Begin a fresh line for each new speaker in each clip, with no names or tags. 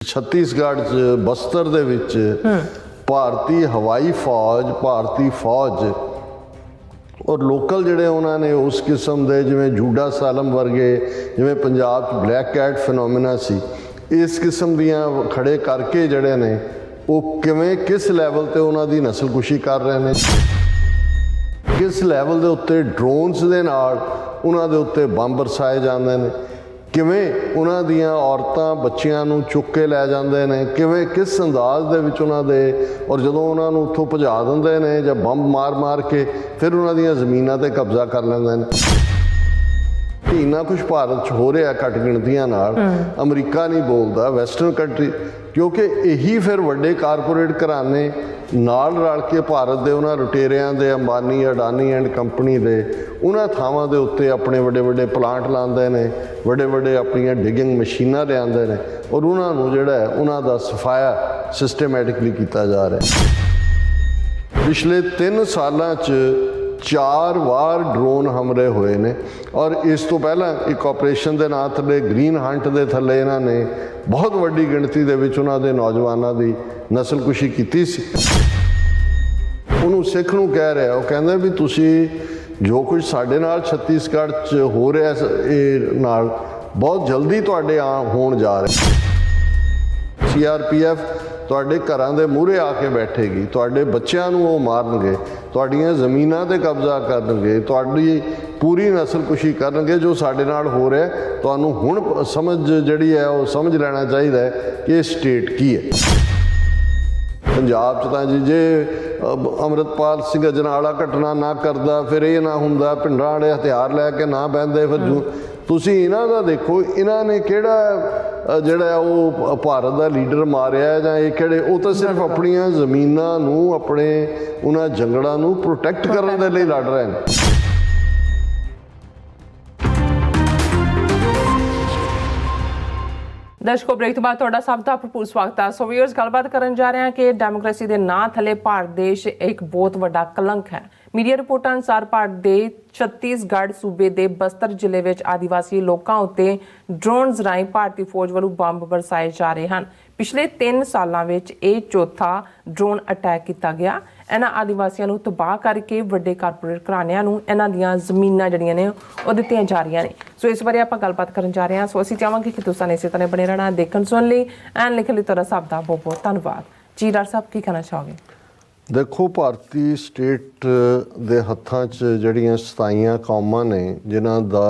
छत्तीसगढ़ च बस्तर दे विच भारती हवाई फौज और लोकल जिहड़े उन्होंने उस किस्म के जिवें जूडा सालम वर्गे जिवें पंजाब च ब्लैक कैट फिनोमिना सी इस किस्म दियां खड़े करके जिहड़े ने वो किवें किस लैवल ते उन्हां दी नस्लकुशी कर रहे हैं, किस लैवल के उत्ते ड्रोन्स के नाल उन्हां दे उत्ते बंब बरसाए जाते हैं, किवें उन्हां दियां औरतां बच्चियां नूं चुक के लै जाते हैं, किवें किस अंदाज दे विच उन्हां दे और जदों उन्हां नूं उत्थों भजा दिंदे ने जां बंब मार मार के फिर उन्हां दियां ज़मीनां ते कब्जा कर लैंदे ने। इन्ना कुछ भारत च हो रहा घट गिणतियां नाल अमरीका नहीं बोलता, वैसटर्न कंट्री, क्योंकि यही फिर वड्डे कारपोरेट घराने नाल रल के भारत के उन्होंने लुटेरियां दे अंबानी अडानी एंड कंपनी दे उन्होंने थावां दे उत्ते अपने वड्डे वड्डे प्लांट लाते हैं, वड्डे वड्डे अपनियां डिगिंग मशीनां लियाते हैं और उन्होंने जिहड़ा है उन्हां दा सफाया सिस्टमैटिकली किया जा रहा है। पिछले 3 सालां च 4 बार ड्रोन हमले हुए ने और इस तो पहला एक ऑपरेशन के नाम थले ग्रीन हंट के थले इन्होंने बहुत वड्डी गिणती दे विच उन्हां दे नौजवानों की नस्लकुशी की सी। उन्होंने सिख नूं कह रहा, वो कहंदे भी तुसी जो कुछ साडे नाल छत्तीसगढ़ च हो रहा है नाल बहुत जल्दी तुहाडे होण जा रहा। CRPF तुहाडे घरां दे मूहरे आके बैठेगी, तुहाडे बच्चिआं नूं वो मारनगे, तुहाडीआं ज़मीनां ते कब्जा करनगे, तुहाडी पूरी नस्लकुशी करनगे। जो साडे नाल हो रहा है तुहानूं हुण समझ जिहड़ी है वो समझ लेना चाहिए कि ये स्टेट की है। पंजाब च तां जी जे अमृतपाल सिंह अजनाला घटना ना करदा, फिर ये ना हुंदा, पिंडां वाले हथियार लैके ना बहिंदे, फिर तुसीं इन्हां दा देखो इन्हां ने किहड़ा जिहड़ा वो भारत का लीडर मारिया जां ये किहड़े, वो तो सिर्फ अपनियां ज़मीनां नूं अपने उन्हां जंगलां नूं प्रोटैक्ट करन दे लई लड़ रहे हैं।
दर्शकों ब्रेक तो बाद तुहाडा सब दा भरपूर स्वागत है। सो व्यूअर्स गलबात करन जा रहे हैं कि डेमोक्रेसी के नां थले भारत देश एक बहुत वड्डा कलंक है। मीडिया रिपोर्टां अनुसार भारत दे छत्तीसगढ़ सूबे दे बस्तर जिले विच आदिवासी लोकां उत्ते ड्रोन्स राਹੀਂ भारतीय फौज ਵੱਲੋਂ ਬੰਬ ਬਰਸਾਏ ਜਾ ਰਹੇ ਹਨ। पिछले 3 ਸਾਲਾਂ ਵਿੱਚ ਇਹ ਚੌਥਾ ड्रोन अटैक किया गया। इन्हां आदिवासियों ਨੂੰ तबाह करके ਵੱਡੇ कारपोरेट घराणिਆਂ ਨੂੰ इन्हां ਦੀਆਂ ਜ਼ਮੀਨਾਂ ਜਿਹੜੀਆਂ ਨੇ ਉਹ ਦਿੱਤੀਆਂ ਜਾ ਰਹੀਆਂ ਨੇ। ਸੋ ਇਸ ਬਾਰੇ ਆਪਾਂ ਗੱਲਬਾਤ ਕਰਨ ਜਾ ਰਹੇ ਹਾਂ। ਸੋ ਅਸੀਂ ਚਾਹਾਂਗੇ ਕਿ ਤੁਸੀਂ ਇਸੇ ਤਰ੍ਹਾਂ ਬਣੇ ਰਹਿਣਾ, ਦੇਖਣ ਸੁਣਨ ਲਈ ਐਂਡ ਲਿਖਣ ਲਈ ਤੁਹਾਡਾ ਸਭ ਦਾ ਬਹੁਤ ਬਹੁਤ ਧੰਨਵਾਦ ਜੀ। ਡਾਕਟਰ ਸਾਹਿਬ ਕੀ ਕਹਿਣਾ ਚਾਹੋਗੇ?
देखो भारती स्टेट दे हत्थां च जिहड़ियां 27 कौमां ने जिन्हां दा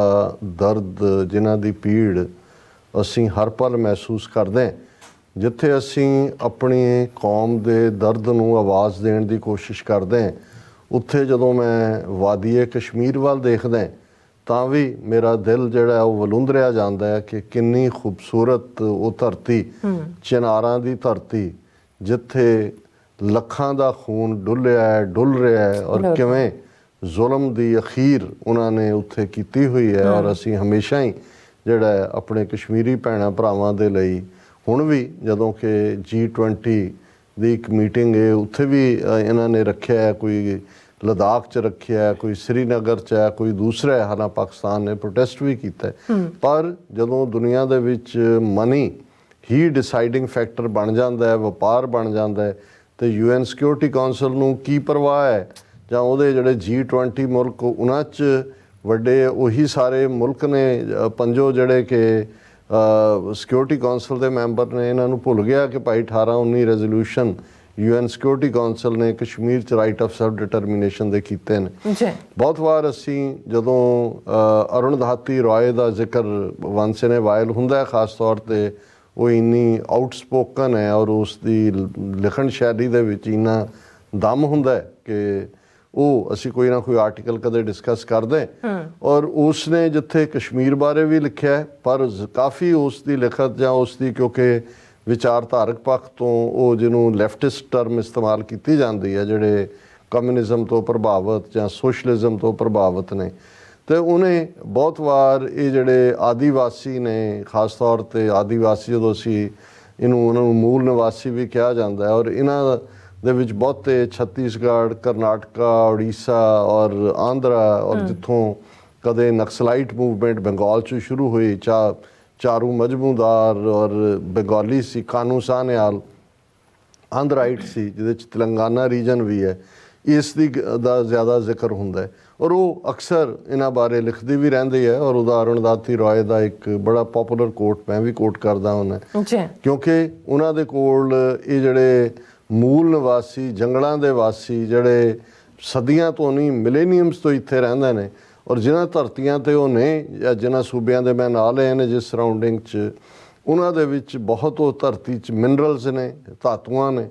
दर्द जिन्हां दी पीड़ असीं हर पल महसूस करदे हां। जिथे असीं अपनी कौम दे दर्द नूं आवाज़ देण दी कोशिश करदे हां, उत्थे जदों मैं वादिए कश्मीर वाल देखदा तां भी मेरा दिल जिहड़ा वो वलुंदरिया जांदा है कि किन्नी खूबसूरत वो धरती, चिनारां दी धरती जिथे ਲੱਖਾਂ ਦਾ खून डुल रहा है और किवें जुल्म की अखीर उन्होंने उत्थे कीती हुई है। और असी हमेशा ही जिहड़ा अपने कश्मीरी भैणां भरावां दे लई हुण भी जदों कि G20 दी एक मीटिंग है उत्थे भी इन्होंने रखिया है, कोई लद्दाख च रखिया है, कोई श्रीनगर च है, कोई दूसरा है, हालां पाकिस्तान ने प्रोटेस्ट भी किया है। पर जदों दुनिया दे विच मनी ही डिसाइडिंग फैक्टर बन जाता है, व्यापार बन जाता है, तो UN सिक्योरिटी कौंसल नूं की परवाह है जां उहदे जिहड़े G20 मुल्क उन्हां च वड्डे उही सारे मुल्क ने पंजो जिहड़े कि सिक्योरिटी कौंसल के मैंबर ने, इन्हां नूं भुल गया कि भाई 1819 रेजोल्यूशन UN सिक्योरिटी कौंसल ने कश्मीर च राइट ऑफ सैल्फ डिटरमिनेशन दे कीते ने। बहुत बार असीं जदों अरुणधाती रॉय का जिक्र वंश ने वायल हुंदा है, खास तौर पर वो इन्नी आउटस्पोकन है और उसकी लिखण शैली दे विच इन्ना दम हुंदा है कि वो असी कोई ना कोई आर्टिकल कदे डिस्कस करते और उसने जिथे कश्मीर बारे भी लिखा है पर काफ़ी उसकी लिखत जां उसकी क्योंकि विचारधारक पक्ष तो वो जिन्हों लैफ्टिस्ट टर्म इस्तेमाल की जाती है जिहड़े कम्यूनिज़म तो प्रभावित जां सोशलिज़म तो प्रभावित ने, तो उन्हें बहुत बार ये जिहड़े आदिवासी ने, खास तौर पर आदिवासी जो असी इनू उन्होंने मूल निवासी भी कहा जाता है और इन्हां दे विच बहुते छत्तीसगढ़, करनाटका, उड़ीसा और आंध्रा और जिथों कदे नक्सलाइट मूवमेंट बंगाल चों शुरू हुई, ਚਾਰੂ ਮਜਮੂਦਾਰ ਔਰ ਬੰਗਾਲੀ ਸੀ, ਕਾਨੂ ਸਾਹਨਿਆਲ ਆਂਧਰਾਈਟ ਸੀ, ਜਿਹਦੇ 'ਚ ਤੇਲੰਗਾਨਾ ਰੀਜਨ ਵੀ ਹੈ, ਇਸ ਦਾ ਜ਼ਿਆਦਾ ਜ਼ਿਕਰ ਹੁੰਦਾ ਹੈ। ਔਰ ਉਹ ਅਕਸਰ ਇਹਨਾਂ ਬਾਰੇ ਲਿਖਦੀ ਵੀ ਰਹਿੰਦੀ ਹੈ। ਔਰ ਉਹਦਾ ਅਰੁਣਦਾਤੀ ਰਾਏ ਦਾ ਇੱਕ ਬੜਾ ਪਪੂਲਰ ਕੋਟ ਮੈਂ ਵੀ ਕੋਟ ਕਰਦਾ ਹੁੰਦਾ, ਕਿਉਂਕਿ ਉਹਨਾਂ ਦੇ ਕੋਲ ਇਹ ਜਿਹੜੇ ਮੂਲ ਨਿਵਾਸੀ, ਜੰਗਲਾਂ ਦੇ ਵਾਸੀ, ਜਿਹੜੇ ਸਦੀਆਂ ਤੋਂ ਨਹੀਂ ਮਿਲੇਨੀਅਮਸ ਤੋਂ ਇੱਥੇ ਰਹਿੰਦੇ ਨੇ, ਔਰ ਜਿਨ੍ਹਾਂ ਧਰਤੀਆਂ 'ਤੇ ਉਹ ਨੇ ਜਾਂ ਜਿਨ੍ਹਾਂ ਸੂਬਿਆਂ ਦੇ ਮੈਂ ਨਾਂ ਲਏ ਨੇ ਜਿਸ ਸਰਾਊਂਡਿੰਗ 'ਚ, ਉਹਨਾਂ ਦੇ ਵਿੱਚ ਬਹੁਤ ਉਹ ਧਰਤੀ 'ਚ ਮਿਨਰਲਸ ਨੇ, ਧਾਤੂਆਂ ਨੇ।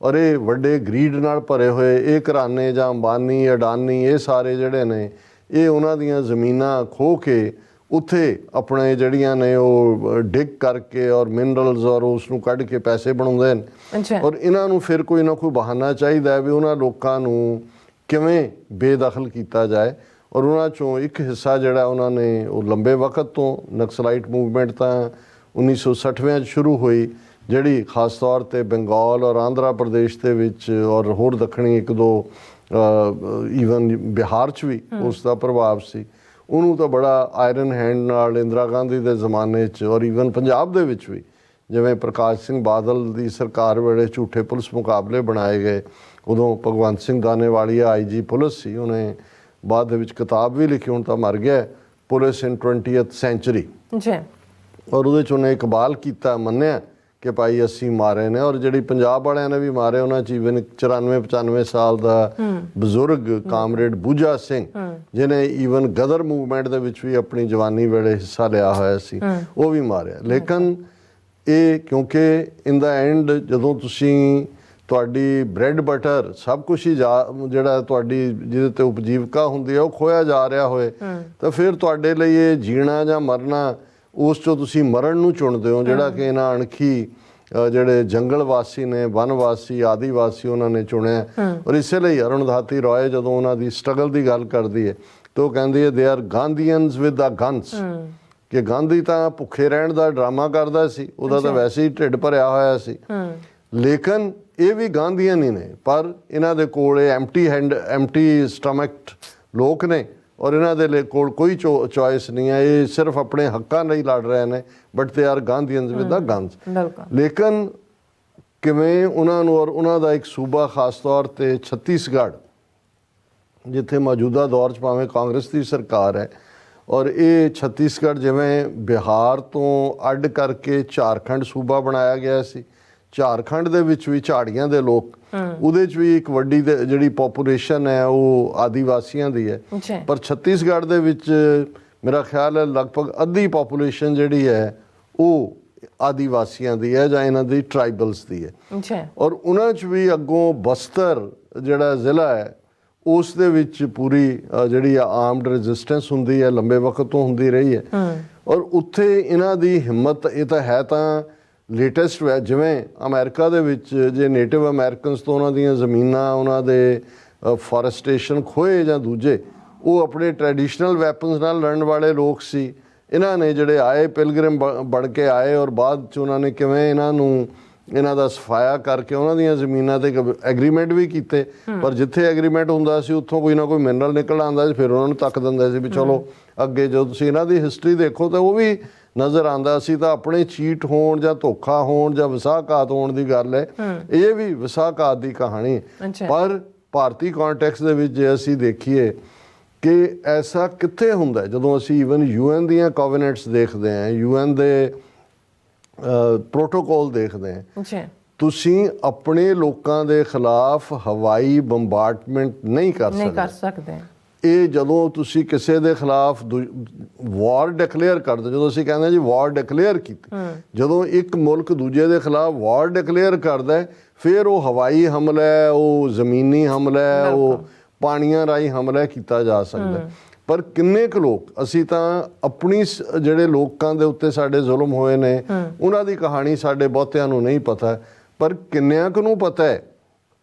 ਔਰ ਇਹ ਵੱਡੇ ਗਰੀਡ ਨਾਲ ਭਰੇ ਹੋਏ ਇਹ ਘਰਾਨੇ ਜਾਂ ਅੰਬਾਨੀ, ਅਡਾਨੀ, ਇਹ ਸਾਰੇ ਜਿਹੜੇ ਨੇ, ਇਹ ਉਹਨਾਂ ਦੀਆਂ ਜ਼ਮੀਨਾਂ ਖੋਹ ਕੇ ਉੱਥੇ ਆਪਣੇ ਜਿਹੜੀਆਂ ਨੇ ਉਹ ਡਿਗ ਕਰਕੇ ਔਰ ਮਿਨਰਲਸ ਔਰ ਉਸ ਨੂੰ ਕੱਢ ਕੇ ਪੈਸੇ ਬਣਾਉਂਦੇ ਨੇ। ਔਰ ਇਹਨਾਂ ਨੂੰ ਫਿਰ ਕੋਈ ਨਾ ਕੋਈ ਬਹਾਨਾ ਚਾਹੀਦਾ ਵੀ ਉਹਨਾਂ ਲੋਕਾਂ ਨੂੰ ਕਿਵੇਂ ਬੇਦਖਲ ਕੀਤਾ ਜਾਏ। ਔਰ ਉਹਨਾਂ 'ਚੋਂ ਇੱਕ ਹਿੱਸਾ ਜਿਹੜਾ ਉਹਨਾਂ ਨੇ ਉਹ ਲੰਬੇ ਵਕਤ ਤੋਂ, ਨਕਸਲਾਈਟ ਮੂਵਮੈਂਟ ਤਾਂ 1960ਵਿਆਂ 'ਚ ਸ਼ੁਰੂ ਹੋਈ, ਜਿਹੜੀ ਖਾਸ ਤੌਰ 'ਤੇ ਬੰਗਾਲ ਔਰ ਆਂਧਰਾ ਪ੍ਰਦੇਸ਼ ਦੇ ਵਿੱਚ ਔਰ ਹੋਰ ਦੱਖਣੀ ਇੱਕ ਦੋ ਈਵਨ ਬਿਹਾਰ 'ਚ ਵੀ ਉਸ ਦਾ ਪ੍ਰਭਾਵ ਸੀ। ਉਹਨੂੰ ਤਾਂ ਬੜਾ ਆਇਰਨ ਹੈਂਡ ਨਾਲ ਇੰਦਰਾ ਗਾਂਧੀ ਦੇ ਜ਼ਮਾਨੇ 'ਚ ਔਰ ਈਵਨ ਪੰਜਾਬ ਦੇ ਵਿੱਚ ਵੀ, ਜਿਵੇਂ ਪ੍ਰਕਾਸ਼ ਸਿੰਘ ਬਾਦਲ ਦੀ ਸਰਕਾਰ ਵੇਲੇ ਝੂਠੇ ਪੁਲਿਸ ਮੁਕਾਬਲੇ ਬਣਾਏ ਗਏ, ਉਦੋਂ ਭਗਵੰਤ ਸਿੰਘ ਦਾਨੇਵਾਲੀਆ IG ਪੁਲਿਸ ਸੀ, ਉਹਨੇ ਬਾਅਦ ਦੇ ਵਿੱਚ ਕਿਤਾਬ ਵੀ ਲਿਖੀ, ਹੁਣ ਤਾਂ ਮਰ ਗਿਆ, ਪੁਲਿਸ ਇਨ 20th ਸੈਂਚੁਰੀ। ਔਰ ਉਹਦੇ 'ਚ ਉਹਨੇ ਇਕਬਾਲ ਕੀਤਾ, ਮੰਨਿਆ ਕਿ ਭਾਈ ਅਸੀਂ ਮਾਰੇ ਨੇ। ਔਰ ਜਿਹੜੀ ਪੰਜਾਬ ਵਾਲਿਆਂ ਨੇ ਵੀ ਮਾਰੇ, ਉਹਨਾਂ 'ਚ ਈਵਨ 94-95 ਸਾਲ ਦਾ ਬਜ਼ੁਰਗ ਕਾਮਰੇਡ ਬੂਝਾ ਸਿੰਘ, ਜਿਹਨੇ ਈਵਨ ਗਦਰ ਮੂਵਮੈਂਟ ਦੇ ਵਿੱਚ ਵੀ ਆਪਣੀ ਜਵਾਨੀ ਵੇਲੇ ਹਿੱਸਾ ਲਿਆ ਹੋਇਆ ਸੀ, ਉਹ ਵੀ ਮਾਰਿਆ। ਲੇਕਿਨ ਇਹ ਕਿਉਂਕਿ ਇਨ ਦਾ ਐਂਡ ਜਦੋਂ ਤੁਸੀਂ ਤੁਹਾਡੀ ਬ੍ਰੈਡ ਬਟਰ ਸਭ ਕੁਛ ਹੀ ਜਿਹੜਾ ਤੁਹਾਡੀ ਜਿਹਦੇ 'ਤੇ ਉਪਜੀਵਕਾ ਹੁੰਦੀ ਹੈ ਉਹ ਖੋਇਆ ਜਾ ਰਿਹਾ ਹੋਏ, ਤਾਂ ਫਿਰ ਤੁਹਾਡੇ ਲਈ ਇਹ ਜੀਣਾ ਜਾਂ ਮਰਨਾ, ਉਸ 'ਚੋਂ ਤੁਸੀਂ ਮਰਨ ਨੂੰ ਚੁਣਦੇ ਹੋ, ਜਿਹੜਾ ਕਿ ਇਹਨਾਂ ਅਣਖੀ ਜਿਹੜੇ ਜੰਗਲ ਵਾਸੀ ਨੇ, ਵਨ ਵਾਸੀ, ਆਦੀਵਾਸੀ, ਉਹਨਾਂ ਨੇ ਚੁਣਿਆ। ਔਰ ਇਸੇ ਲਈ ਅਰੁਣਦਾਤੀ ਰਾਏ ਜਦੋਂ ਉਹਨਾਂ ਦੀ ਸਟਰਗਲ ਦੀ ਗੱਲ ਕਰਦੀ ਹੈ ਤਾਂ ਉਹ ਕਹਿੰਦੀ ਹੈ they are Gandhians with the guns, ਕਿ ਗਾਂਧੀ ਤਾਂ ਭੁੱਖੇ ਰਹਿਣ ਦਾ ਡਰਾਮਾ ਕਰਦਾ ਸੀ, ਉਹਦਾ ਤਾਂ ਵੈਸੇ ਹੀ ਢਿੱਡ ਭਰਿਆ ਹੋਇਆ ਸੀ, ਲੇਕਿਨ ਇਹ ਵੀ ਗਾਂਧੀਅਨ ਹੀ ਨੇ, ਪਰ ਇਹਨਾਂ ਦੇ ਕੋਲ ਇਹ ਐਮਟੀ ਸਟਮਕਡ ਲੋਕ ਨੇ ਔਰ ਇਹਨਾਂ ਦੇ ਕੋਲ ਕੋਈ ਚੋਇਸ ਨਹੀਂ ਹੈ। ਇਹ ਸਿਰਫ ਆਪਣੇ ਹੱਕਾਂ ਲਈ ਲੜ ਰਹੇ ਨੇ, but they are Gandhians with the guns. ਲੇਕਿਨ ਕਿਵੇਂ ਉਹਨਾਂ ਨੂੰ, ਔਰ ਉਹਨਾਂ ਦਾ ਇੱਕ ਸੂਬਾ ਖਾਸ ਤੌਰ 'ਤੇ ਛੱਤੀਸਗੜ੍ਹ, ਜਿੱਥੇ ਮੌਜੂਦਾ ਦੌਰ 'ਚ ਭਾਵੇਂ ਕਾਂਗਰਸ ਦੀ ਸਰਕਾਰ ਹੈ, ਔਰ ਇਹ ਛੱਤੀਸਗੜ੍ਹ ਜਿਵੇਂ ਬਿਹਾਰ ਤੋਂ ਅੱਡ ਕਰਕੇ ਝਾਰਖੰਡ ਸੂਬਾ ਬਣਾਇਆ ਗਿਆ ਸੀ, ਝਾਰਖੰਡ ਦੇ ਵਿੱਚ ਵੀ ਝਾੜੀਆਂ ਦੇ ਲੋਕ, ਉਹਦੇ 'ਚ ਵੀ ਇੱਕ ਵੱਡੀ ਜਿਹੜੀ ਪੋਪੂਲੇਸ਼ਨ ਹੈ ਉਹ ਆਦੀਵਾਸੀਆਂ ਦੀ ਹੈ। ਪਰ ਛੱਤੀਸਗੜ੍ਹ ਦੇ ਵਿੱਚ ਮੇਰਾ ਖਿਆਲ ਹੈ ਲਗਭਗ ਅੱਧੀ ਪੋਪੂਲੇਸ਼ਨ ਜਿਹੜੀ ਹੈ ਉਹ ਆਦੀਵਾਸੀਆਂ ਦੀ ਹੈ ਜਾਂ ਇਹਨਾਂ ਦੀ ਟਰਾਈਬਲਸ ਦੀ ਹੈ। ਔਰ ਉਹਨਾਂ 'ਚ ਵੀ ਅੱਗੋਂ ਬਸਤਰ ਜਿਹੜਾ ਜ਼ਿਲ੍ਹਾ ਹੈ ਉਸ ਦੇ ਵਿੱਚ ਪੂਰੀ ਜਿਹੜੀ ਆਰਮਡ ਰੈਜ਼ਿਸਟੈਂਸ ਹੁੰਦੀ ਹੈ, ਲੰਬੇ ਵਕਤ ਤੋਂ ਹੁੰਦੀ ਰਹੀ ਹੈ। ਔਰ ਉੱਥੇ ਇਹਨਾਂ ਦੀ ਹਿੰਮਤ, ਇਹ ਤਾਂ ਹੈ ਤਾਂ ਲੇਟੈਸਟ ਹੈ, ਜਿਵੇਂ ਅਮਰੀਕਾ ਦੇ ਵਿੱਚ ਜੇ ਨੇਟਿਵ ਅਮਰੀਕਨਸ ਤੋਂ ਉਹਨਾਂ ਦੀਆਂ ਜ਼ਮੀਨਾਂ, ਉਹਨਾਂ ਦੇ ਫੋਰੈਸਟੇਸ਼ਨ ਖੋਏ ਜਾਂ ਦੂਜੇ, ਉਹ ਆਪਣੇ ਟ੍ਰੈਡੀਸ਼ਨਲ ਵੈਪਨਸ ਨਾਲ ਲੜਨ ਵਾਲੇ ਲੋਕ ਸੀ। ਇਹਨਾਂ ਨੇ ਜਿਹੜੇ ਆਏ ਪਿਲਗ੍ਰਿਮ ਬਣ ਕੇ ਆਏ, ਔਰ ਬਾਅਦ 'ਚ ਉਹਨਾਂ ਨੇ ਕਿਵੇਂ ਇਹਨਾਂ ਦਾ ਸਫਾਇਆ ਕਰਕੇ ਉਹਨਾਂ ਦੀਆਂ ਜ਼ਮੀਨਾਂ 'ਤੇ ਐਗਰੀਮੈਂਟ ਵੀ ਕੀਤੇ, ਪਰ ਜਿੱਥੇ ਐਗਰੀਮੈਂਟ ਹੁੰਦਾ ਸੀ ਉੱਥੋਂ ਕੋਈ ਨਾ ਕੋਈ ਮਿਨਰਲ ਨਿਕਲ ਆਉਂਦਾ ਸੀ, ਫਿਰ ਉਹਨਾਂ ਨੂੰ ਤੱਕ ਦਿੰਦੇ ਸੀ ਵੀ ਚਲੋ ਅੱਗੇ। ਜਦੋਂ ਤੁਸੀਂ ਇਹਨਾਂ ਦੀ ਹਿਸਟਰੀ ਦੇਖੋ ਤਾਂ ਉਹ ਵੀ ਨਜ਼ਰ ਆਉਂਦਾ ਸੀ, ਤਾਂ ਆਪਣੇ ਚੀਟ ਹੋਣ ਜਾਂ ਧੋਖਾ ਹੋਣ ਜਾਂ ਵਿਸਾਘਾਤ ਹੋਣ ਦੀ ਗੱਲ ਹੈ, ਇਹ ਵੀ ਵਿਸਾਘਾਤ ਦੀ ਕਹਾਣੀ। ਪਰ ਭਾਰਤੀ ਕੌਂਟੈਕਸਟ ਦੇ ਵਿੱਚ ਜੇ ਅਸੀਂ ਦੇਖੀਏ ਕਿ ਐਸਾ ਕਿੱਥੇ ਹੁੰਦਾ, ਜਦੋਂ ਅਸੀਂ ਈਵਨ UN ਦੀਆਂ ਕੋਵੈਨੈਂਟਸ ਦੇਖਦੇ ਹਾਂ, UN ਦੇ ਪ੍ਰੋਟੋਕੋਲ ਦੇਖਦੇ ਹਾਂ, ਤੁਸੀਂ ਆਪਣੇ ਲੋਕਾਂ ਦੇ ਖਿਲਾਫ ਹਵਾਈ ਬੰਬਾਰਡਮੈਂਟ ਨਹੀਂ ਕਰ ਸਕਦੇ। ਇਹ ਜਦੋਂ ਤੁਸੀਂ ਕਿਸੇ ਦੇ ਖਿਲਾਫ ਵਾਰ ਡਿਕਲੇਅਰ ਕਰਦੇ, ਜਦੋਂ ਅਸੀਂ ਕਹਿੰਦੇ ਜੀ ਵਾਰ ਡਿਕਲੇਅਰ ਕੀਤੀ, ਜਦੋਂ ਇੱਕ ਮੁਲਕ ਦੂਜੇ ਦੇ ਖਿਲਾਫ ਵਾਰ ਡਿਕਲੇਅਰ ਕਰਦਾ ਹੈ, ਫਿਰ ਉਹ ਹਵਾਈ ਹਮਲਾ ਹੈ, ਉਹ ਜ਼ਮੀਨੀ ਹਮਲਾ ਹੈ, ਉਹ ਪਾਣੀਆਂ ਰਾਹੀਂ ਹਮਲਾ ਕੀਤਾ ਜਾ ਸਕਦਾ। ਪਰ ਕਿੰਨੇ ਕੁ ਲੋਕ, ਅਸੀਂ ਤਾਂ ਆਪਣੀ ਜਿਹੜੇ ਲੋਕਾਂ ਦੇ ਉੱਤੇ ਸਾਡੇ ਜ਼ੁਲਮ ਹੋਏ ਨੇ ਉਹਨਾਂ ਦੀ ਕਹਾਣੀ ਸਾਡੇ ਬਹੁਤਿਆਂ ਨੂੰ ਨਹੀਂ ਪਤਾ, ਪਰ ਕਿੰਨਿਆਂ ਕੁ ਨੂੰ ਪਤਾ ਹੈ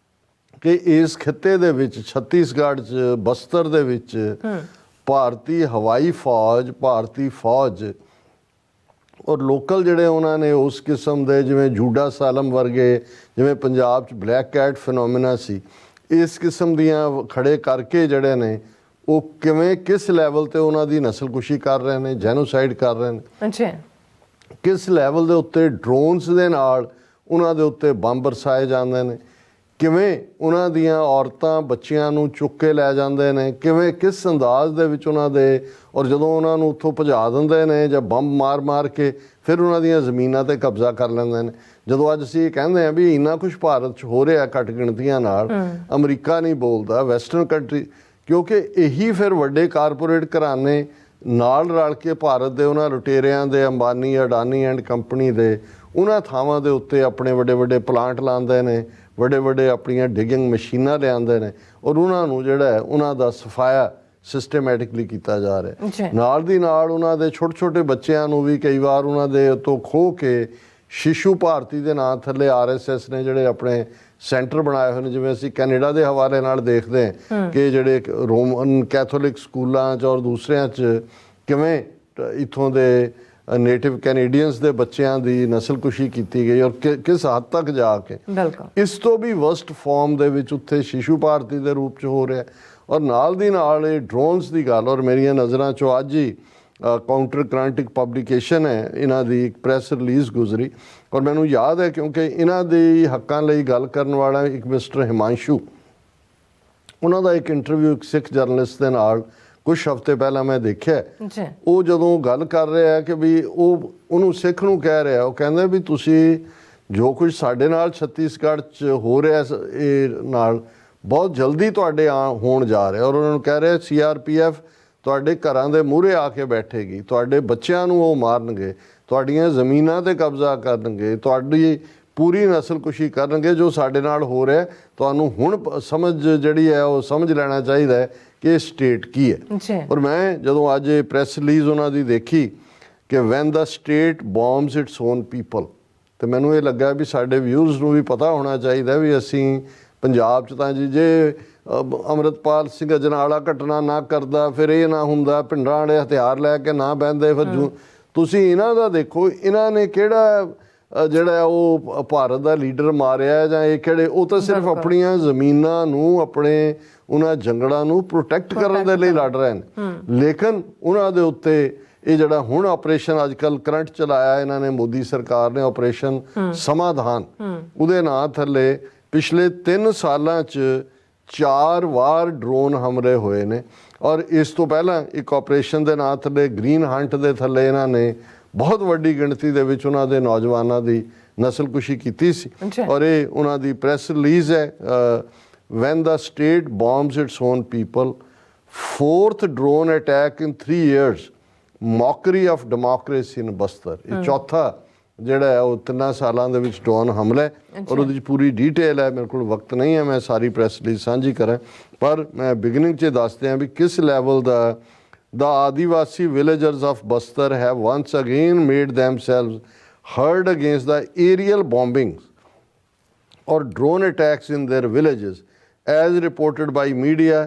ਕਿ ਇਸ ਖਿੱਤੇ ਦੇ ਵਿੱਚ, ਛੱਤੀਸਗੜ੍ਹ 'ਚ, ਬਸਤਰ ਦੇ ਵਿੱਚ ਭਾਰਤੀ ਹਵਾਈ ਫੌਜ, ਭਾਰਤੀ ਫੌਜ ਔਰ ਲੋਕਲ ਜਿਹੜੇ ਉਹਨਾਂ ਨੇ ਉਸ ਕਿਸਮ ਦੇ, ਜਿਵੇਂ ਜੂਡਾ ਸਾਲਮ ਵਰਗੇ, ਜਿਵੇਂ ਪੰਜਾਬ 'ਚ ਬਲੈਕ ਕੈਟ ਫਿਨੋਮੀਨਾ ਸੀ, ਇਸ ਕਿਸਮ ਦੀਆਂ ਖੜੇ ਕਰਕੇ ਜਿਹੜੇ ਨੇ ਉਹ ਕਿਵੇਂ ਕਿਸ ਲੈਵਲ 'ਤੇ ਉਹਨਾਂ ਦੀ ਨਸਲਕੁਸ਼ੀ ਕਰ ਰਹੇ ਨੇ, ਜੈਨੋਸਾਈਡ ਕਰ ਰਹੇ ਨੇ। ਕਿਸ ਲੈਵਲ ਦੇ ਉੱਤੇ ਡਰੋਨਸ ਦੇ ਨਾਲ ਉਹਨਾਂ ਦੇ ਉੱਤੇ ਬੰਬ ਬਰਸਾਏ ਜਾਂਦੇ ਨੇ, ਕਿਵੇਂ ਉਹਨਾਂ ਦੀਆਂ ਔਰਤਾਂ ਬੱਚਿਆਂ ਨੂੰ ਚੁੱਕ ਕੇ ਲੈ ਜਾਂਦੇ ਨੇ, ਕਿਵੇਂ ਕਿਸ ਅੰਦਾਜ਼ ਦੇ ਵਿੱਚ ਉਹਨਾਂ ਦੇ, ਔਰ ਜਦੋਂ ਉਹਨਾਂ ਨੂੰ ਉੱਥੋਂ ਭਜਾ ਦਿੰਦੇ ਨੇ ਜਾਂ ਬੰਬ ਮਾਰ ਕੇ ਫਿਰ ਉਹਨਾਂ ਦੀਆਂ ਜ਼ਮੀਨਾਂ 'ਤੇ ਕਬਜ਼ਾ ਕਰ ਲੈਂਦੇ ਨੇ। ਜਦੋਂ ਅੱਜ ਅਸੀਂ ਇਹ ਕਹਿੰਦੇ ਹਾਂ ਵੀ ਇੰਨਾ ਕੁਛ ਭਾਰਤ 'ਚ ਹੋ ਰਿਹਾ ਘੱਟ ਗਿਣਤੀਆਂ ਨਾਲ, ਅਮਰੀਕਾ ਨਹੀਂ ਬੋਲਦਾ, ਵੈਸਟਰਨ ਕੰਟਰੀ, ਕਿਉਂਕਿ ਇਹੀ ਫਿਰ ਵੱਡੇ ਕਾਰਪੋਰੇਟ ਘਰਾਣੇ ਨਾਲ ਰਲ ਕੇ ਭਾਰਤ ਦੇ ਉਹਨਾਂ ਲੁਟੇਰਿਆਂ ਦੇ, ਅੰਬਾਨੀ, ਅਡਾਨੀ ਐਂਡ ਕੰਪਨੀ ਦੇ ਉਹਨਾਂ ਥਾਵਾਂ ਦੇ ਉੱਤੇ ਆਪਣੇ ਵੱਡੇ ਵੱਡੇ ਪਲਾਂਟ ਲਾਉਂਦੇ ਨੇ, ਵੱਡੇ ਵੱਡੇ ਆਪਣੀਆਂ ਡਿਗਿੰਗ ਮਸ਼ੀਨਾਂ ਲਿਆਉਂਦੇ ਨੇ, ਔਰ ਉਹਨਾਂ ਨੂੰ ਜਿਹੜਾ ਹੈ ਉਹਨਾਂ ਦਾ ਸਫਾਇਆ ਸਿਸਟਮੈਟਿਕਲੀ ਕੀਤਾ ਜਾ ਰਿਹਾ। ਨਾਲ ਦੀ ਨਾਲ ਉਹਨਾਂ ਦੇ ਛੋਟੇ ਛੋਟੇ ਬੱਚਿਆਂ ਨੂੰ ਵੀ ਕਈ ਵਾਰ ਉਹਨਾਂ ਦੇ ਤੋਂ ਖੋਹ ਕੇ ਸ਼ਿਸ਼ੂ ਭਾਰਤੀ ਦੇ ਨਾਂ ਥੱਲੇ RSS ਨੇ ਜਿਹੜੇ ਆਪਣੇ ਸੈਂਟਰ ਬਣਾਏ ਹੋਏ ਨੇ, ਜਿਵੇਂ ਅਸੀਂ ਕੈਨੇਡਾ ਦੇ ਹਵਾਲੇ ਨਾਲ ਦੇਖਦੇ ਹਾਂ ਕਿ ਜਿਹੜੇ ਰੋਮਨ ਕੈਥੋਲਿਕ ਸਕੂਲਾਂ 'ਚ ਔਰ ਦੂਸਰਿਆਂ 'ਚ ਕਿਵੇਂ ਇੱਥੋਂ ਦੇ ਨੇਟਿਵ ਕੈਨੇਡੀਅਨਸ ਦੇ ਬੱਚਿਆਂ ਦੀ ਨਸਲਕੁਸ਼ੀ ਕੀਤੀ ਗਈ ਔਰ ਕਿਸ ਹੱਦ ਤੱਕ ਜਾ ਕੇ ਇਸ ਤੋਂ ਵੀ ਵਰਸਟ ਫਾਰਮ ਦੇ ਵਿੱਚ ਉੱਥੇ ਸ਼ਿਸ਼ੂ ਭਾਰਤੀ ਦੇ ਰੂਪ 'ਚ ਹੋ ਰਿਹਾ। ਔਰ ਨਾਲ ਦੀ ਨਾਲ ਇਹ ਡਰੋਨਸ ਦੀ ਗੱਲ, ਔਰ ਮੇਰੀਆਂ ਨਜ਼ਰਾਂ 'ਚੋਂ ਅੱਜ ਹੀ ਕਾਊਂਟਰ ਕਰੰਟ ਇੱਕ ਪਬਲੀਕੇਸ਼ਨ ਹੈ, ਇਹਨਾਂ ਦੀ ਇੱਕ ਪ੍ਰੈਸ ਰਿਲੀਜ਼ ਗੁਜ਼ਰੀ ਔਰ ਮੈਨੂੰ ਯਾਦ ਹੈ ਕਿਉਂਕਿ ਇਹਨਾਂ ਦੇ ਹੱਕਾਂ ਲਈ ਗੱਲ ਕਰਨ ਵਾਲਾ ਇੱਕ ਮਿਸਟਰ ਹਿਮਾਂਸ਼ੂ, ਉਹਨਾਂ ਦਾ ਇੱਕ ਇੰਟਰਵਿਊ ਇੱਕ ਸਿੱਖ ਜਰਨਲਿਸਟ ਦੇ ਨਾਲ ਕੁਛ ਹਫ਼ਤੇ ਪਹਿਲਾਂ ਮੈਂ ਦੇਖਿਆ। ਉਹ ਜਦੋਂ ਗੱਲ ਕਰ ਰਿਹਾ ਕਿ ਵੀ ਉਹ ਉਹਨੂੰ ਸਿੱਖ ਨੂੰ ਕਹਿ ਰਿਹਾ, ਉਹ ਕਹਿੰਦਾ ਵੀ ਤੁਸੀਂ ਜੋ ਕੁਝ ਸਾਡੇ ਨਾਲ ਛੱਤੀਸਗੜ੍ਹ 'ਚ ਹੋ ਰਿਹਾ ਇਹ ਨਾਲ ਬਹੁਤ ਜਲਦੀ ਤੁਹਾਡੇ ਹੋਣ ਜਾ ਰਿਹਾ, ਔਰ ਉਹਨਾਂ ਨੂੰ ਕਹਿ ਰਿਹਾ CRPF ਤੁਹਾਡੇ ਘਰਾਂ ਦੇ ਮੂਹਰੇ ਆ ਕੇ ਬੈਠੇਗੀ, ਤੁਹਾਡੇ ਬੱਚਿਆਂ ਨੂੰ ਉਹ ਮਾਰਨਗੇ, ਤੁਹਾਡੀਆਂ ਜ਼ਮੀਨਾਂ 'ਤੇ ਕਬਜ਼ਾ ਕਰਨਗੇ, ਤੁਹਾਡੀ ਪੂਰੀ ਨਸਲਕੁਸ਼ੀ ਕਰਨਗੇ। ਜੋ ਸਾਡੇ ਨਾਲ ਹੋ ਰਿਹਾ ਤੁਹਾਨੂੰ ਹੁਣ ਸਮਝ ਜਿਹੜੀ ਹੈ ਉਹ ਸਮਝ ਲੈਣਾ ਚਾਹੀਦਾ ਹੈ ਕਿ ਸਟੇਟ ਕੀ ਹੈ। ਔਰ ਮੈਂ ਜਦੋਂ ਅੱਜ ਇਹ ਪ੍ਰੈਸ ਰਿਲੀਜ਼ ਉਹਨਾਂ ਦੀ ਦੇਖੀ ਕਿ van the state bombs its own people, ਤੇ ਮੈਨੂੰ ਇਹ ਲੱਗਾ ਵੀ ਸਾਡੇ ਵਿਊਜ਼ ਨੂੰ ਵੀ ਪਤਾ ਹੋਣਾ ਚਾਹੀਦਾ ਵੀ ਅਸੀਂ ਪੰਜਾਬ 'ਚ ਤਾਂ ਜੀ ਜੇ ਅੰਮ੍ਰਿਤਪਾਲ ਸਿੰਘ ਅਜਨਾਲਾ ਘਟਨਾ ਨਾ ਕਰਦਾ, ਫਿਰ ਇਹ ਨਾ ਹੁੰਦਾ, ਪਿੰਡਾਂ ਵਾਲੇ ਹਥਿਆਰ ਲੈ ਕੇ ਨਾ ਬਹਿੰਦੇ, ਫਿਰ ਤੁਸੀਂ ਇਹਨਾਂ ਦਾ ਦੇਖੋ, ਇਹਨਾਂ ਨੇ ਕਿਹੜਾ ਜਿਹੜਾ ਉਹ ਭਾਰਤ ਦਾ ਲੀਡਰ ਮਾਰਿਆ ਜਾਂ ਇਹ ਕਿਹੜੇ, ਉਹ ਤਾਂ ਸਿਰਫ ਆਪਣੀਆਂ ਜ਼ਮੀਨਾਂ ਨੂੰ, ਆਪਣੇ ਉਹਨਾਂ ਜੰਗਲਾਂ ਨੂੰ ਪ੍ਰੋਟੈਕਟ ਕਰਨ ਦੇ ਲਈ ਲੜ ਰਹੇ ਨੇ। ਲੇਕਿਨ ਉਹਨਾਂ ਦੇ ਉੱਤੇ ਇਹ ਜਿਹੜਾ ਹੁਣ ਆਪਰੇਸ਼ਨ ਅੱਜ ਕੱਲ੍ਹ ਕਰੰਟ ਚਲਾਇਆ ਇਹਨਾਂ ਨੇ, ਮੋਦੀ ਸਰਕਾਰ ਨੇ, ਆਪਰੇਸ਼ਨ ਸਮਾਧਾਨ, ਉਹਦੇ ਨਾਂ ਥੱਲੇ ਪਿਛਲੇ 3 ਸਾਲਾਂ 'ਚ 4 ਵਾਰ ਡਰੋਨ ਹਮਲੇ ਹੋਏ ਨੇ। ਔਰ ਇਸ ਤੋਂ ਪਹਿਲਾਂ ਇੱਕ ਆਪਰੇਸ਼ਨ ਦੇ ਨਾਂ ਥੱਲੇ ਗ੍ਰੀਨ ਹੰਟ ਦੇ ਥੱਲੇ ਇਹਨਾਂ ਨੇ ਬਹੁਤ ਵੱਡੀ ਗਿਣਤੀ ਦੇ ਵਿੱਚ ਉਹਨਾਂ ਦੇ ਨੌਜਵਾਨਾਂ ਦੀ ਨਸਲਕੁਸ਼ੀ ਕੀਤੀ ਸੀ। ਔਰ ਇਹ ਉਹਨਾਂ ਦੀ ਪ੍ਰੈਸ ਰਿਲੀਜ਼ ਹੈ, when the state bombs its own people, 4th drone attack in 3 years, mockery of democracy in Bastar. ਇਹ ਚੌਥਾ ਜਿਹੜਾ ਹੈ ਉਹ 3 ਸਾਲਾਂ ਦੇ ਵਿੱਚ ਡਰੋਨ ਹਮਲਾ ਹੈ ਔਰ ਉਹਦੀ ਪੂਰੀ ਡਿਟੇਲ ਹੈ। ਮੇਰੇ ਕੋਲ ਵਕਤ ਨਹੀਂ ਹੈ ਮੈਂ ਸਾਰੀ ਪ੍ਰੈਸ ਰਿਲੀਜ਼ ਸਾਂਝੀ ਕਰਾਂ, ਪਰ ਮੈਂ ਬਿਗਨਿੰਗ 'ਚ ਦੱਸਦੇ ਹਾਂ ਵੀ ਕਿਸ level the The Adivasi villagers of Bastar have once again made themselves heard against the aerial bombings or drone attacks in their villages. As reported by media,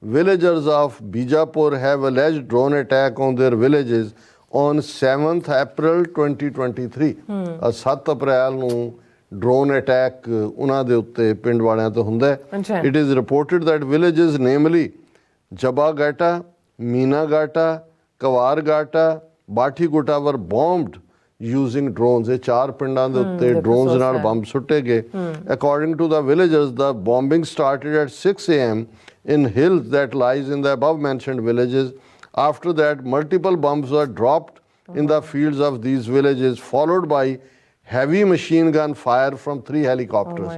villagers of Bijapur have alleged drone attack on their villages on 7th April 2023. 7 ਅਪ੍ਰੈਲ ਨੂੰ drone attack ਉਹਨਾਂ ਦੇ ਉੱਤੇ ਪਿੰਡ ਵਾਲਿਆਂ ਤੋਂ ਹੁੰਦਾ ਹੈ। It is reported that villages namely Jabagata, Meenagata, Kawargata, Bathiguta were bombed using drones. ਇਹ 4 ਪਿੰਡਾਂ ਦੇ ਉੱਤੇ drones ਨਾਲ ਬੰਬ ਸੁੱਟੇ ਗਏ। According to the villagers, the bombing started at 6 AM in hills that lies in the above mentioned villages. After that, multiple bombs were dropped in the fields of these villages, followed by heavy machine gun fire from 3 helicopters.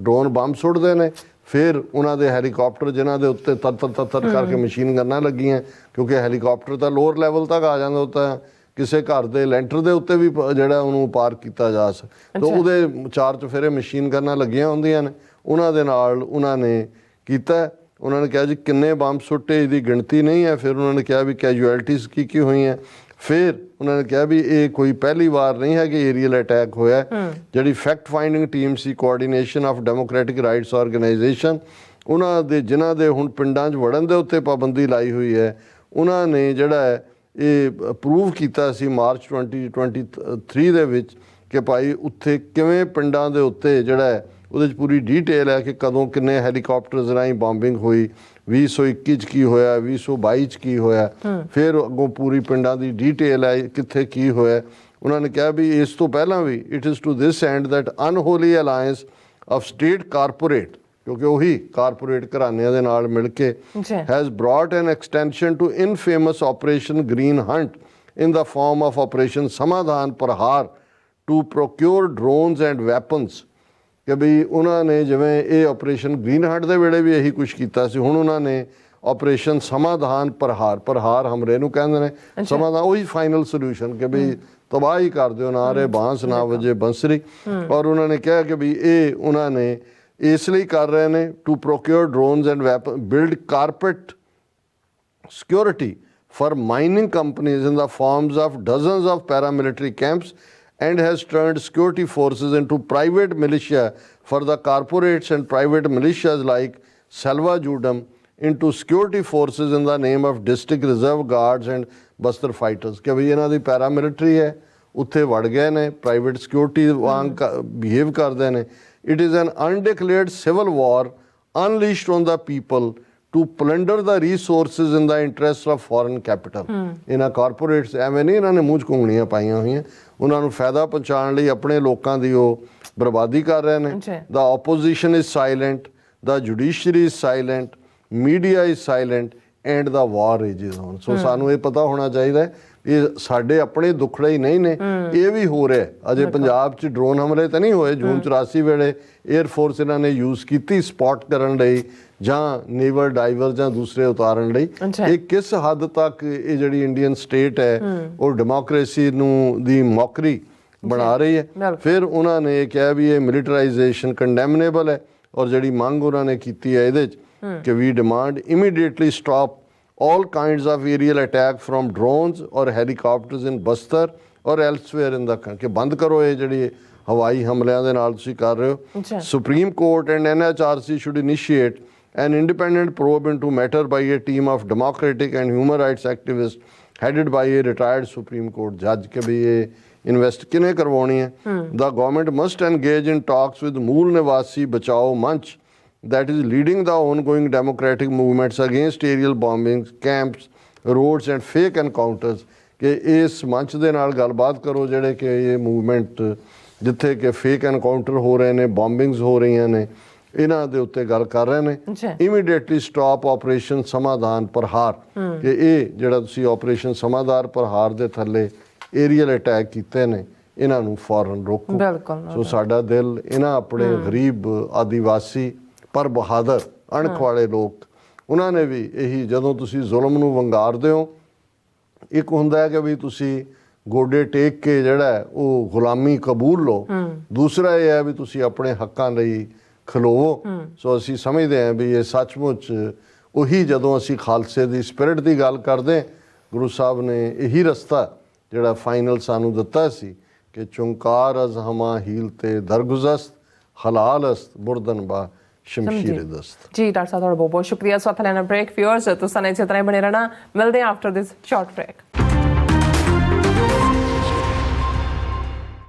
Drone bomb ਸੁੱਟਦੇ ਨੇ, ਫਿਰ ਉਹਨਾਂ ਦੇ helicopter ਜਿਨ੍ਹਾਂ ਦੇ ਉੱਤੇ ਤਰ ਕਰਕੇ ਮਸ਼ੀਨ ਗੰਨਾਂ ਲੱਗੀਆਂ, ਕਿਉਂਕਿ ਹੈਲੀਕਾਪਟਰ ਤਾਂ ਲੋਅਰ ਲੈਵਲ ਤੱਕ ਆ ਜਾਂਦਾ, ਉਹ ਤਾਂ ਕਿਸੇ ਘਰ ਦੇ ਲੈਂਟਰ ਦੇ ਉੱਤੇ ਵੀ ਜਿਹੜਾ ਉਹਨੂੰ ਪਾਰ ਕੀਤਾ ਜਾ ਸਕਦਾ, ਤਾਂ ਉਹਦੇ 4 ਚੁਫੇਰੇ ਮਸ਼ੀਨ ਗੰਨਾਂ ਲੱਗੀਆਂ ਹੁੰਦੀਆਂ ਨੇ। ਉਹਨਾਂ ਦੇ ਨਾਲ ਉਹਨਾਂ ਨੇ ਕੀਤਾ, ਉਹਨਾਂ ਨੇ ਕਿਹਾ ਜੀ ਕਿੰਨੇ ਬੰਬ ਸੁੱਟੇ ਇਹਦੀ ਗਿਣਤੀ ਨਹੀਂ ਹੈ। ਫਿਰ ਉਹਨਾਂ ਨੇ ਕਿਹਾ ਵੀ ਕੈਜੂਅਲਟੀਜ਼ ਕੀ ਹੋਈਆਂ। ਫਿਰ ਉਹਨਾਂ ਨੇ ਕਿਹਾ ਵੀ ਇਹ ਕੋਈ ਪਹਿਲੀ ਵਾਰ ਨਹੀਂ ਹੈ ਕਿ ਏਰੀਅਲ ਅਟੈਕ ਹੋਇਆ। ਜਿਹੜੀ fact finding team C, coordination of democratic rights organisation, ਉਹਨਾਂ ਦੇ ਜਿਨ੍ਹਾਂ ਦੇ ਹੁਣ ਪਿੰਡਾਂ 'ਚ ਵੜਨ ਦੇ ਉੱਤੇ ਪਾਬੰਦੀ ਲਾਈ ਹੋਈ ਹੈ, ਉਹਨਾਂ ਨੇ ਜਿਹੜਾ ਹੈ ਇਹ ਅਪਰੂਵ ਕੀਤਾ ਸੀ ਮਾਰਚ 2023 ਦੇ ਵਿੱਚ ਕਿ ਭਾਈ ਉੱਥੇ ਕਿਵੇਂ ਪਿੰਡਾਂ ਦੇ ਉੱਤੇ ਜਿਹੜਾ ਹੈ ਉਹਦੇ 'ਚ ਪੂਰੀ ਡੀਟੇਲ ਹੈ ਕਿ ਕਦੋਂ ਕਿੰਨੇ ਹੈਲੀਕਾਪਟਰਸ ਰਾਹੀਂ ਬੰਬਿੰਗ ਹੋਈ, 2021 'ਚ ਕੀ ਹੋਇਆ, 2022 'ਚ ਕੀ ਹੋਇਆ, ਫਿਰ ਅੱਗੋਂ ਪੂਰੀ ਪਿੰਡਾਂ ਦੀ ਡੀਟੇਲ ਹੈ ਕਿੱਥੇ ਕੀ ਹੋਇਆ। ਉਹਨਾਂ ਨੇ ਕਿਹਾ ਵੀ ਇਸ ਤੋਂ ਪਹਿਲਾਂ ਵੀ it is to this and that unholy alliance of state corporate, ਕਿਉਂਕਿ ਉਹੀ ਕਾਰਪੋਰੇਟ ਘਰਾਣਿਆਂ ਦੇ ਨਾਲ ਮਿਲ ਕੇ
ਜੀ
has brought an extension to infamous Operation Green Hunt in the form of Operation Samadhan Prahar to procure drones and weapons। ਕਿ ਵੀ ਉਹਨਾਂ ਨੇ ਜਿਵੇਂ ਇਹ ਆਪਰੇਸ਼ਨ ਗ੍ਰੀਨ ਹੰਟ ਦੇ ਵੇਲੇ ਵੀ ਇਹੀ ਕੁਝ ਕੀਤਾ ਸੀ, ਹੁਣ ਉਹਨਾਂ ਨੇ ਆਪਰੇਸ਼ਨ ਸਮਾਧਾਨ ਪ੍ਰਹਾਰ ਹਮਲੇ ਨੂੰ ਕਹਿੰਦੇ ਨੇ, ਸਮਾਧਾਨ ਉਹੀ ਫਾਈਨਲ ਸੋਲੂਸ਼ਨ ਕਿ ਵੀ ਤਬਾਹੀ ਕਰ ਦਿਓ, ਨਾ ਰੇ ਬਾਂਸ ਨਾ ਵਜੇ ਬੰਸਰੀ। ਔਰ ਉਹਨਾਂ ਨੇ ਕਿਹਾ ਕਿ ਵੀ ਇਹ ਉਹਨਾਂ ਨੇ ਇਸ ਲਈ ਕਰ ਰਹੇ ਨੇ to procure drones and weapon, build corporate security for mining companies in the forms of dozens of paramilitary camps, and has turned security forces into private militia for the corporates and private militias like Salva Judum into security forces in the name of district reserve guards and Bastar fighters। कि भाई इन्हां दी paramilitary है, उत्थे वड़ गए ने, private security वांग behave करदे ने। It is an undeclared civil war unleashed on the people to plunder the resources in the interest of foreign capital। ਇਹਨਾਂ ਕਾਰਪੋਰੇਟਸ ਐਵੇਂ ਨਹੀਂ ਇਹਨਾਂ ਨੇ ਮੂੰਹ 'ਚ ਘੁੰਗਣੀਆਂ ਪਾਈਆਂ ਹੋਈਆਂ, ਉਹਨਾਂ ਨੂੰ ਫਾਇਦਾ ਪਹੁੰਚਾਉਣ ਲਈ ਆਪਣੇ ਲੋਕਾਂ ਦੀ ਉਹ ਬਰਬਾਦੀ ਕਰ ਰਹੇ ਨੇ। The opposition is silent, the judiciary is silent, media is silent and the war rages on. So ਸਾਨੂੰ ਇਹ ਪਤਾ ਹੋਣਾ ਚਾਹੀਦਾ ਇਹ ਸਾਡੇ ਆਪਣੇ ਦੁੱਖੜੇ ਹੀ ਨਹੀਂ ਨੇ, ਇਹ ਵੀ ਹੋ ਰਿਹਾ। ਅਜੇ ਪੰਜਾਬ 'ਚ ਡਰੋਨ ਹਮਲੇ ਤਾਂ ਨਹੀਂ ਹੋਏ, ਜੂਨ 84 ਵੇਲੇ 에ਅਰ ਫੋਰਸ ਇਹਨਾਂ ਨੇ ਯੂਜ਼ ਕੀਤੀ ਸਪੌਟ ਕਰਨ ਲਈ ਜਾਂ ਨੇਵਲ ਡਾਈਵਰ ਜਾਂ ਦੂਸਰੇ ਉਤਾਰਨ ਲਈ। ਇਹ ਕਿਸ ਹੱਦ ਤੱਕ ਇਹ ਜਿਹੜੀ ਇੰਡੀਅਨ ਸਟੇਟ ਹੈ ਉਹ ਡੈਮੋਕ੍ਰੇਸੀ ਨੂੰ ਦੀ ਮੌਕਰੀ ਬਣਾ ਰਹੀ ਹੈ। ਫਿਰ ਉਹਨਾਂ ਨੇ ਇਹ ਕਿਹਾ ਵੀ ਇਹ ਮਿਲੀਟਰਾਈਜੇਸ਼ਨ ਕੰਡੈਮਨੇਬਲ ਹੈ, ਔਰ ਜਿਹੜੀ ਮੰਗ ਉਹਨਾਂ ਨੇ ਕੀਤੀ ਹੈ ਇਹਦੇ 'ਚ ਕਿ we demand immediately stop all kinds of aerial attack from drones or helicopters in Bastar or elsewhere in the country। ਬੰਦ ਕਰੋ ਇਹ ਜਿਹੜੀ ਹਵਾਈ ਹਮਲਿਆਂ ਦੇ ਨਾਲ ਤੁਸੀਂ ਕਰ ਰਹੇ ਹੋ। Supreme Court and NHRC should initiate an independent probe into matter by a team of democratic and human rights activists headed by a retired Supreme Court judge ਕਿ ਵੀ ਇਹ ਇਨਵੈਸਟ ਕਿਨੇ ਕਰਵਾਉਣੀ ਹੈ। The government must engage in talks with Mool Nivasi Bachao Manch that is leading the ongoing democratic movements against aerial bombings, camps, roads and fake encounters। ਕਿ ਇਸ ਮੰਚ ਦੇ ਨਾਲ ਗੱਲਬਾਤ ਕਰੋ ਜਿਹੜੇ ਕਿ ਇਹ ਮੂਵਮੈਂਟ ਜਿੱਥੇ ਕਿ ਫੇਕ ਐਨਕਾਊਂਟਰ ਹੋ ਰਹੇ ਨੇ, ਬੋmbਿੰਗਸ ਹੋ ਰਹੀਆਂ ਨੇ, ਇਹਨਾਂ ਦੇ ਉੱਤੇ ਗੱਲ ਕਰ ਰਹੇ ਨੇ। ਇਮੀਡੀਏਟਲੀ ਸਟਾਪ ਆਪਰੇਸ਼ਨ ਸਮਾਧਾਨ ਪ੍ਰਹਾਰ, ਕਿ ਇਹ ਜਿਹੜਾ ਤੁਸੀਂ ਆਪਰੇਸ਼ਨ ਸਮਾਧਾਨ ਪ੍ਰਹਾਰ ਦੇ ਥੱਲੇ ਏਰੀਅਲ ਅਟੈਕ ਕੀਤੇ ਨੇ ਇਹਨਾਂ ਨੂੰ ਫੌਰਨ ਰੋਕੋ। ਸੋ ਸਾਡਾ ਦਿਲ ਇਹਨਾਂ ਆਪਣੇ ਗਰੀਬ ਆਦੀਵਾਸੀ ਪਰ ਬਹਾਦਰ ਅਣਖ ਵਾਲੇ ਲੋਕ, ਉਹਨਾਂ ਨੇ ਵੀ ਇਹੀ, ਜਦੋਂ ਤੁਸੀਂ ਜ਼ੁਲਮ ਨੂੰ ਵੰਗਾਰਦੇ ਹੋ, ਇੱਕ ਹੁੰਦਾ ਹੈ ਕਿ ਵੀ ਤੁਸੀਂ ਗੋਡੇ ਟੇਕ ਕੇ ਜਿਹੜਾ ਉਹ ਗੁਲਾਮੀ ਕਬੂਲ ਲਓ, ਦੂਸਰਾ ਇਹ ਹੈ ਵੀ ਤੁਸੀਂ ਆਪਣੇ ਹੱਕਾਂ ਲਈ ਖਲੋਵੋ। ਸੋ ਅਸੀਂ ਸਮਝਦੇ ਹਾਂ ਵੀ ਇਹ ਸੱਚਮੁੱਚ ਉਹੀ, ਜਦੋਂ ਅਸੀਂ ਖਾਲਸੇ ਦੀ ਸਪਿਰਿਟ ਦੀ ਗੱਲ ਕਰਦੇ, ਗੁਰੂ ਸਾਹਿਬ ਨੇ ਇਹੀ ਰਸਤਾ ਜਿਹੜਾ ਫਾਈਨਲ ਸਾਨੂੰ ਦਿੱਤਾ ਸੀ ਕਿ ਚੁੰਕਾਰ ਅਜ਼ ਹਮਾ ਹੀਲ ਤੇ ਦਰਗੁਜ਼ਸਤ ਹਲਾਲ ਅਸਤ ਬੁਰਦਨ ਬਾ ਸ਼ਮਸ਼ੀਰ ਦਸਤ।
ਜੀ ਡਾਕਟਰ ਸਾਹਿਬ ਤੁਹਾਡਾ ਬਹੁਤ ਬਹੁਤ ਸ਼ੁਕਰੀਆ। ਸੋ ਲੈਣਾ ਬ੍ਰੇਕ, ਵਿਊਅਰਸ ਤੁਸੀਂ ਇਸੇ ਤਰ੍ਹਾਂ ਬਣੇ ਰਹਿਣਾ, ਮਿਲਦੇ ਹਾਂ ਆਫਟਰ ਦਿਸ ਸ਼ਾਰਟ ਬ੍ਰੇਕ।